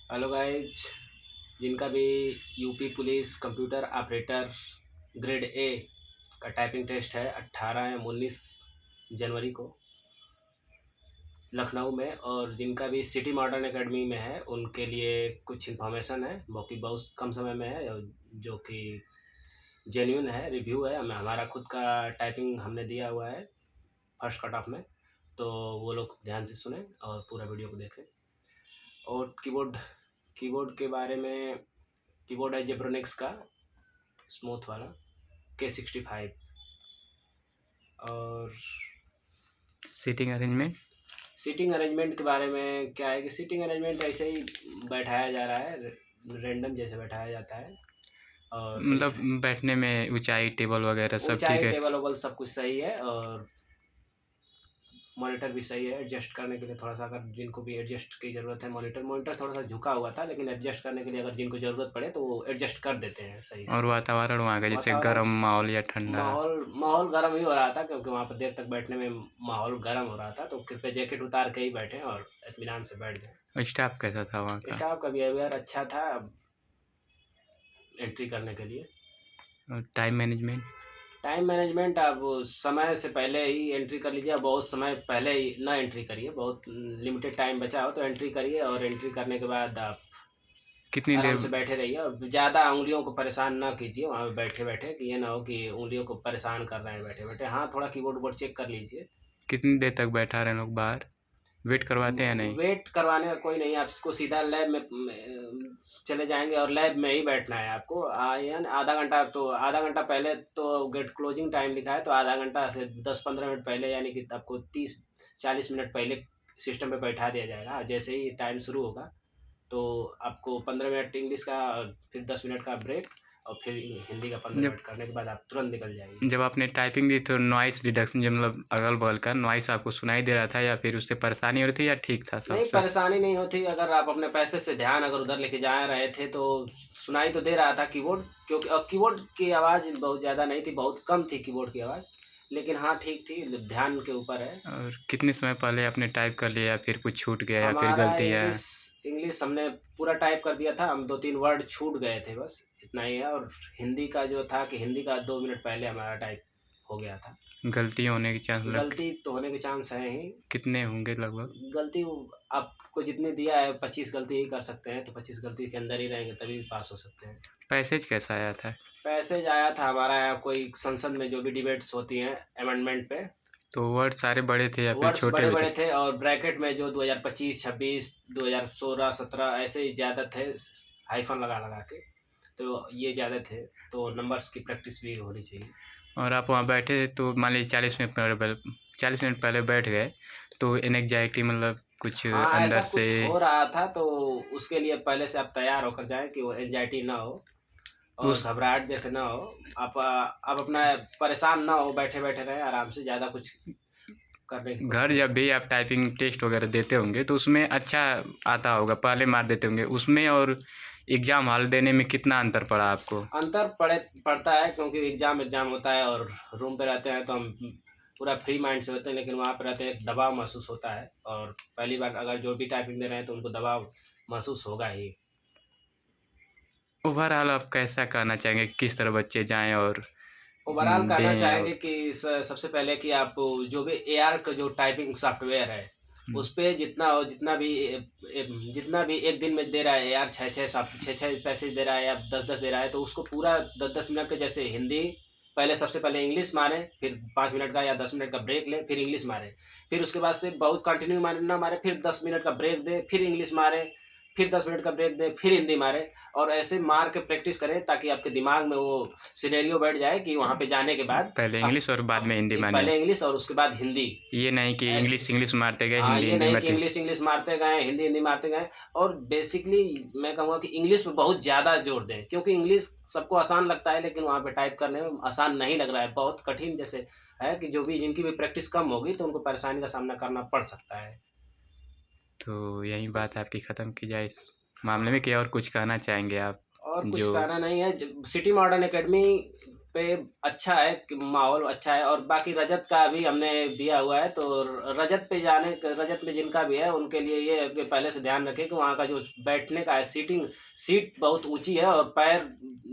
Hello guys, जिनका भी UP police computer operator grade A का टाइपिंग टेस्ट है 18 या 19 जनवरी को लखनऊ में, और जिनका भी सिटी मॉडर्न एकेडमी में है उनके लिए कुछ इन्फॉर्मेशन है, वो कि बहुत कम समय में है, जो कि जेन्युइन है, रिव्यू है। हमारा खुद का टाइपिंग हमने दिया हुआ है फर्स्ट कट ऑफ में, तो वो लोग ध्यान से सुने और पूरा वीडियो को देखें। और कीबोर्ड के बारे में, कीबोर्ड है जेब्रोनिक्स का स्मूथ वाला K65। और सीटिंग अरेंजमेंट के बारे में क्या है कि सीटिंग अरेंजमेंट ऐसे ही बैठाया जा रहा है, रेंडम जैसे बैठाया जाता है। और मतलब बैठने में ऊंचाई, टेबल वगैरह सब ठीक ऊंचाई, है? टेबल वोबल सब कुछ सही है, और मॉनिटर भी सही है। एडजस्ट करने के लिए थोड़ा सा, अगर जिनको भी एडजस्ट की ज़रूरत है, मॉनिटर थोड़ा सा झुका हुआ था, लेकिन एडजस्ट करने के लिए अगर जिनको ज़रूरत पड़े तो वो एडजस्ट कर देते हैं सही से। और वातावरण वहाँ का जैसे वातावरण गर्म माहौल या ठंडा? माहौल गर्म ही हो रहा था, क्योंकि वहाँ पर देर तक बैठने में माहौल गर्म हो रहा था, तो कृपया जैकेट उतार के ही बैठे और इत्मीनान से बैठ गए। स्टाफ कैसा था वहाँ का? स्टाफ का बिहेवियर अच्छा था एंट्री करने के लिए। और टाइम मैनेजमेंट? टाइम मैनेजमेंट, आप समय से पहले ही एंट्री कर लीजिए, बहुत समय पहले ही ना एंट्री करिए, बहुत लिमिटेड टाइम बचा हो तो एंट्री करिए, और एंट्री करने के बाद आप कितनी आराम देर? से बैठे रहिए, और ज़्यादा उंगलियों को परेशान ना कीजिए वहाँ पे बैठे बैठे, कि ये ना हो कि उंगलियों को परेशान कर रहे हैं बैठे बैठे। हाँ, थोड़ा कीबोर्ड वोर्ड चेक कर लीजिए। कितनी देर तक बैठा रहे लोग बाहर? वेट करवाते हैं या नहीं? वेट करवाने का कोई नहीं, आपको सीधा लैब में चले जाएंगे, और लैब में ही बैठना है आपको। यानी आधा घंटा, तो आधा घंटा पहले तो गेट क्लोजिंग टाइम लिखा है, तो आधा घंटा से 10-15 मिनट पहले, यानी कि आपको 30-40 मिनट पहले सिस्टम पे बैठा दिया जाएगा। जैसे ही टाइम शुरू होगा तो आपको 15 मिनट इंग्लिश का और फिर 10 मिनट का ब्रेक, और फिर हिंदी का 15 मिनट करने के बाद आप तुरंत निकल जाएंगे। जब आपने टाइपिंग दी तो नॉइस रिडक्शन, जो मतलब अगल बगल का नॉइस आपको सुनाई दे रहा था, या फिर उससे परेशानी हो रही थी, या ठीक था सब नहीं, सब? परेशानी नहीं होती, अगर आप अपने पैसे से ध्यान अगर उधर लेके जा रहे थे तो सुनाई तो दे रहा था कीबोर्ड, क्योंकि कीबोर्ड की आवाज़ बहुत ज़्यादा नहीं थी, बहुत कम थी कीबोर्ड की आवाज़, लेकिन हाँ ठीक थी, ध्यान के ऊपर है। और कितने समय पहले आपने टाइप कर लिया, या फिर कुछ छूट गया, या फिर हमारा गलती है? इंग्लिश इंग्लिश हमने पूरा टाइप कर दिया था, हम 2-3 वर्ड छूट गए थे, बस इतना ही है। और हिंदी का जो था कि हिंदी का 2 मिनट पहले हमारा टाइप हो गया था। गलती होने के चांस गलती तो होने के चांस हैं ही। कितने होंगे लगभग? गलती आपको जितनी दिया है 25 गलती ही कर सकते हैं, तो 25 गलती के अंदर ही रहेंगे तभी पास हो सकते हैं। पैसेज कैसा आया था? पैसेज आया था हमारा, कोई संसद में जो भी डिबेट्स होती हैं अमेंडमेंट पे, तो वर्ड सारे बड़े थे या फिर वर्ड्स छोटे बड़े भी थे? बड़े थे, और ब्रैकेट में जो 2025, 26, 2016, 17 ऐसे ही ज़्यादा थे, हाइफन लगा लगा के, तो ये ज़्यादा थे, तो नंबर्स की प्रैक्टिस भी होनी चाहिए। और आप वहाँ बैठे तो मान लीजिए 40 मिनट पहले बैठ गए, तो एनेक्जाइटी मतलब कुछ हाँ, ऐसा अंदर से? कुछ हो रहा था, तो उसके लिए पहले से आप तैयार होकर जाएं कि वो एंजाइटी ना हो और उस घबराहट जैसे ना हो। आप अपना परेशान ना हो, बैठे बैठे रहें आराम से, ज़्यादा कुछ करने की घर कोशिश जब ना भी आप टाइपिंग टेस्ट वगैरह देते होंगे तो उसमें अच्छा आता होगा, पहले मार देते होंगे उसमें, और एग्ज़ाम हॉल देने में कितना अंतर पड़ा आपको? अंतर पड़ता है, क्योंकि एग्ज़ाम होता है और रूम पे रहते हैं तो हम पूरा फ्री माइंड से होते हैं, लेकिन वहाँ पे रहते हैं एक दबाव महसूस होता है, और पहली बार अगर जो भी टाइपिंग दे रहे हैं तो उनको दबाव महसूस होगा ही। ओवरऑल आप कैसा कहना चाहेंगे कि किस तरह बच्चे जाएँ और ओवरऑल कहना दें? चाहेंगे और कि सबसे पहले कि आप जो भी एआर का जो टाइपिंग सॉफ्टवेयर है उस पे जितना भी एक दिन में दे रहा है एआर, छः छः पैसे दे रहा है या 10-10 दे रहा है, तो उसको पूरा 10-10 मिनट के जैसे हिंदी, पहले सबसे पहले इंग्लिश मारे, फिर 5 मिनट का या 10 मिनट का ब्रेक ले, फिर इंग्लिश मारे, फिर उसके बाद से बहुत कंटिन्यू मारे ना मारे, फिर 10 मिनट का ब्रेक दे, फिर इंग्लिश मारे, फिर 10 मिनट का ब्रेक दे, फिर हिंदी मारे, और ऐसे मार के प्रैक्टिस करें ताकि आपके दिमाग में वो सिनेरियो बैठ जाए कि वहाँ पे जाने के बाद पहले आप इंग्लिश और बाद में हिंदी माने? पहले इंग्लिश और उसके बाद हिंदी। ये नहीं कि ऐसे, इंग्लिश मारते गए, हाँ, हिंदी ये हिंदी नहीं कि मारते? इंग्लिश मारते गए, हिंदी हिंदी मारते गए। और बेसिकली मैं कहूँगा कि इंग्लिश पे बहुत ज़्यादा जोर दें, क्योंकि इंग्लिश सबको आसान लगता है, लेकिन वहाँ पे टाइप करने में आसान नहीं लग रहा है, बहुत कठिन जैसे है, कि जो भी जिनकी भी प्रैक्टिस कम होगी तो उनको परेशानी का सामना करना पड़ सकता है। तो यही बात आपकी ख़त्म की जाए इस मामले हाँ, में, कि और कुछ कहना चाहेंगे आप? और कुछ जो कहना नहीं है। सिटी मॉडर्न एकेडमी पे अच्छा है कि माहौल अच्छा है, और बाकी रजत का भी हमने दिया हुआ है, तो रजत में जिनका भी है उनके लिए ये है कि पहले से ध्यान रखें कि वहाँ का जो बैठने का है, सीट बहुत ऊँची है, और पैर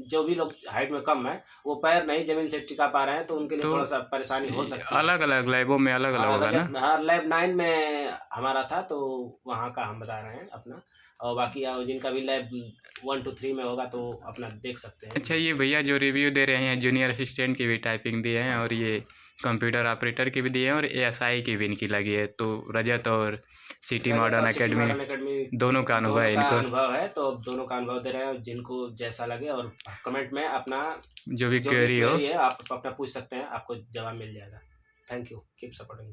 जो भी लोग हाइट में कम है, वो पैर नहीं ज़मीन से टिका पा रहे हैं, तो उनके लिए तो थोड़ा-सा परेशानी हो सकती है अलग इससे। अलग लैबों में अलग अलग हाँ, होगा ना? हाँ, लैब 9 में हमारा था, तो वहाँ का हम बता रहे हैं अपना, और बाकी जिनका भी लैब 1 to 3 में होगा तो अपना देख सकते हैं। अच्छा, ये भैया जो रिव्यू दे रहे हैं, जूनियर असिस्टेंट की भी टाइपिंग दिए हैं और ये कंप्यूटर ऑपरेटर की भी दिए हैं और एएसआई की भी इनकी लगी है, तो रजत और सिटी रजत मॉडर्न और सिटी एकेडमी मॉडर्न एकेडमी दोनों का अनुभव दोनों है का इनको। अनुभव है, तो दोनों का अनुभव दे रहे हैं, जिनको जैसा लगे, और कमेंट में अपना जो भी जो भी क्वेरी हो। क्वेरी है आप अपना पूछ सकते हैं, आपको जवाब मिल जाएगा। Thank you, keep supporting.